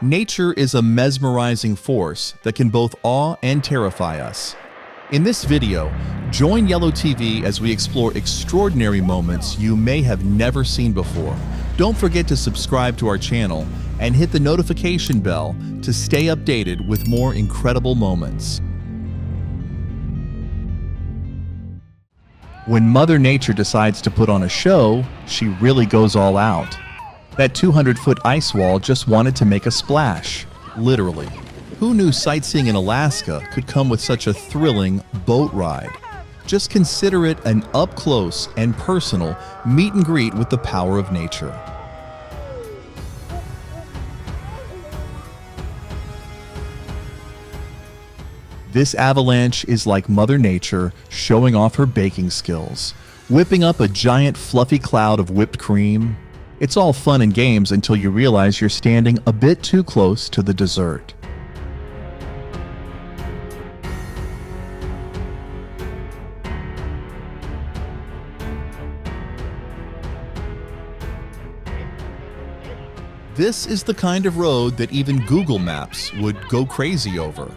Nature is a mesmerizing force that can both awe and terrify us. In this video, join Yellow TV as we explore extraordinary moments you may have never seen before. Don't forget to subscribe to our channel and hit the notification bell to stay updated with more incredible moments. When Mother Nature decides to put on a show, she really goes all out. That 200-foot ice wall just wanted to make a splash, literally. Who knew sightseeing in Alaska could come with such a thrilling boat ride? Just consider it an up-close and personal meet and greet with the power of nature. This avalanche is like Mother Nature showing off her baking skills, whipping up a giant fluffy cloud of whipped cream. It's all fun and games until you realize you're standing a bit too close to the dessert. This is the kind of road that even Google Maps would go crazy over.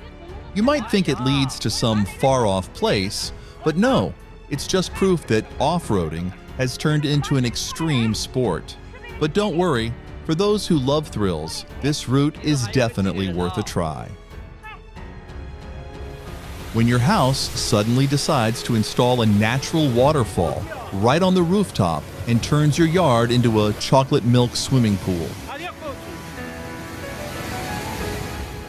You might think it leads to some far-off place, but no, it's just proof that off-roading has turned into an extreme sport. But don't worry, for those who love thrills, this route is definitely worth a try. When your house suddenly decides to install a natural waterfall right on the rooftop and turns your yard into a chocolate milk swimming pool.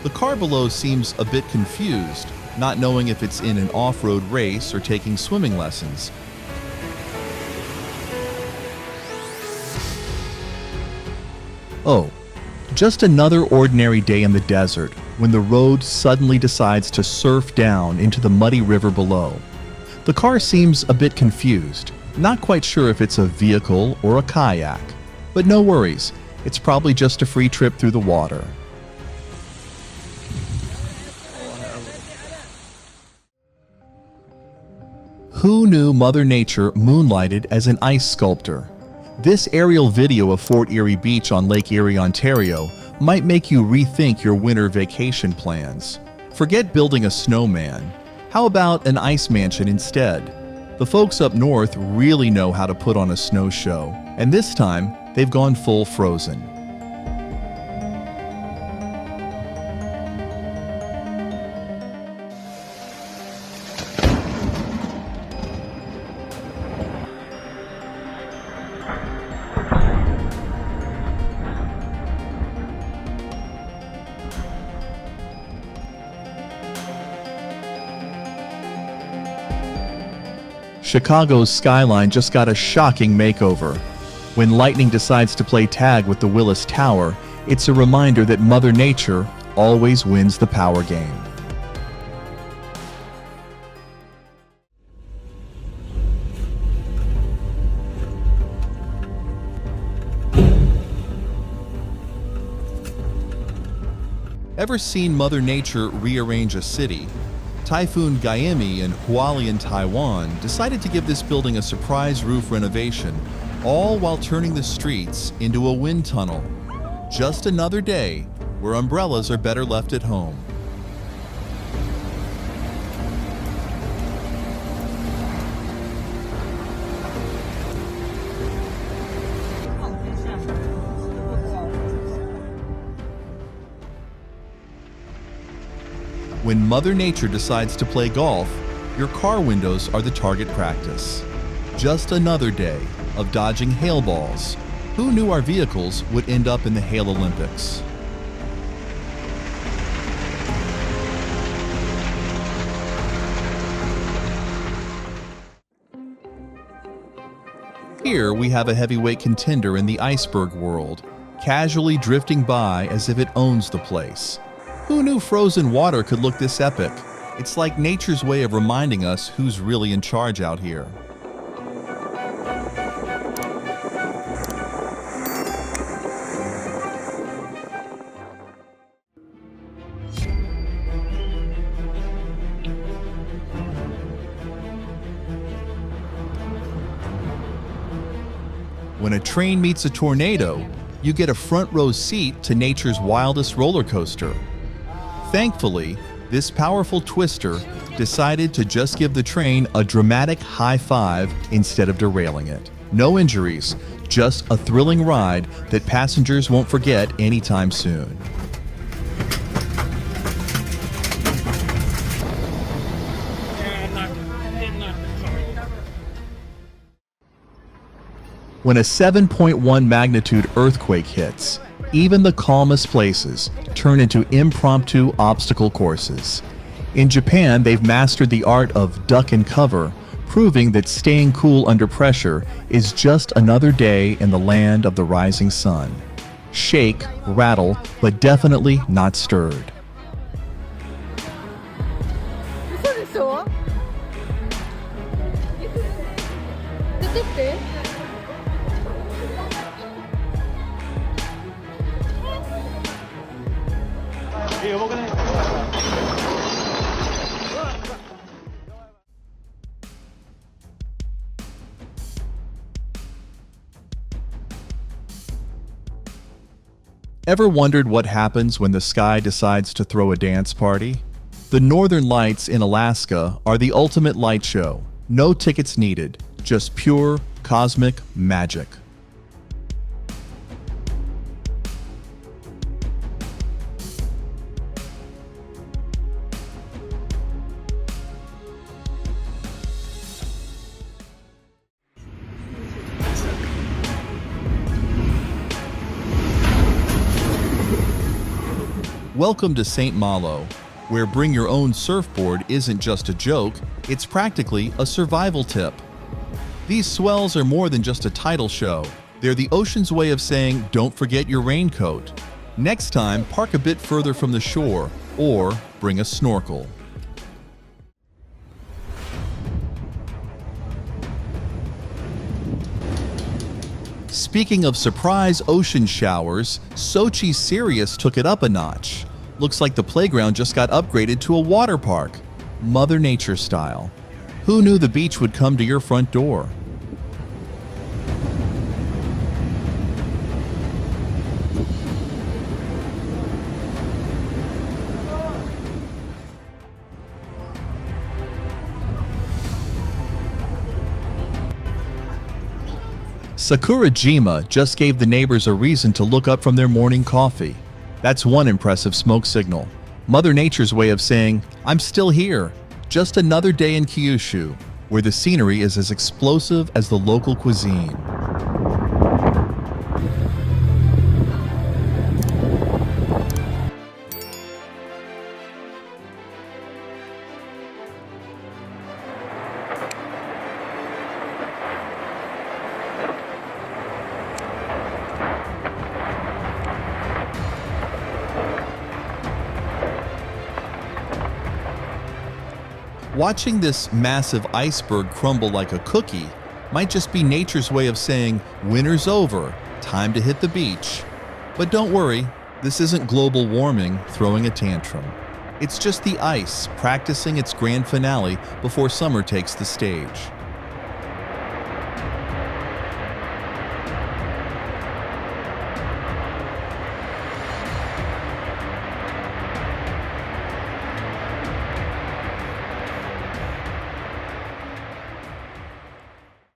The car below seems a bit confused, not knowing if it's in an off-road race or taking swimming lessons. Oh, just another ordinary day in the desert when the road suddenly decides to surf down into the muddy river below. The car seems a bit confused, not quite sure if it's a vehicle or a kayak. But no worries, it's probably just a free trip through the water. Who knew Mother Nature moonlighted as an ice sculptor? This aerial video of Fort Erie Beach on Lake Erie, Ontario, might make you rethink your winter vacation plans. Forget building a snowman. How about an ice mansion instead? The folks up north really know how to put on a snow show, and this time, they've gone full Frozen. Chicago's skyline just got a shocking makeover. When lightning decides to play tag with the Willis Tower, it's a reminder that Mother Nature always wins the power game. Ever seen Mother Nature rearrange a city? Typhoon Gaimi in Hualien, Taiwan decided to give this building a surprise roof renovation, all while turning the streets into a wind tunnel. Just another day where umbrellas are better left at home. When Mother Nature decides to play golf, your car windows are the target practice. Just another day of dodging hail balls. Who knew our vehicles would end up in the Hail Olympics? Here we have a heavyweight contender in the iceberg world, casually drifting by as if it owns the place. Who knew frozen water could look this epic? It's like nature's way of reminding us who's really in charge out here. When a train meets a tornado, you get a front row seat to nature's wildest roller coaster. Thankfully, this powerful twister decided to just give the train a dramatic high five instead of derailing it. No injuries, just a thrilling ride that passengers won't forget anytime soon. When a 7.1 magnitude earthquake hits, even the calmest places turn into impromptu obstacle courses. In Japan, they've mastered the art of duck and cover, proving that staying cool under pressure is just another day in the land of the rising sun. Shake, rattle, but definitely not stirred. Ever wondered what happens when the sky decides to throw a dance party? The Northern Lights in Alaska are the ultimate light show. No tickets needed, just pure cosmic magic. Welcome to St. Malo, where bring your own surfboard isn't just a joke, it's practically a survival tip. These swells are more than just a tidal show. They're the ocean's way of saying, don't forget your raincoat. Next time, park a bit further from the shore, or bring a snorkel. Speaking of surprise ocean showers, Sochi Sirius took it up a notch. Looks like the playground just got upgraded to a water park, Mother Nature style. Who knew the beach would come to your front door? Sakurajima just gave the neighbors a reason to look up from their morning coffee. That's one impressive smoke signal. Mother Nature's way of saying, I'm still here. Just another day in Kyushu, where the scenery is as explosive as the local cuisine. Watching this massive iceberg crumble like a cookie might just be nature's way of saying, winter's over, time to hit the beach. But don't worry, this isn't global warming throwing a tantrum. It's just the ice practicing its grand finale before summer takes the stage.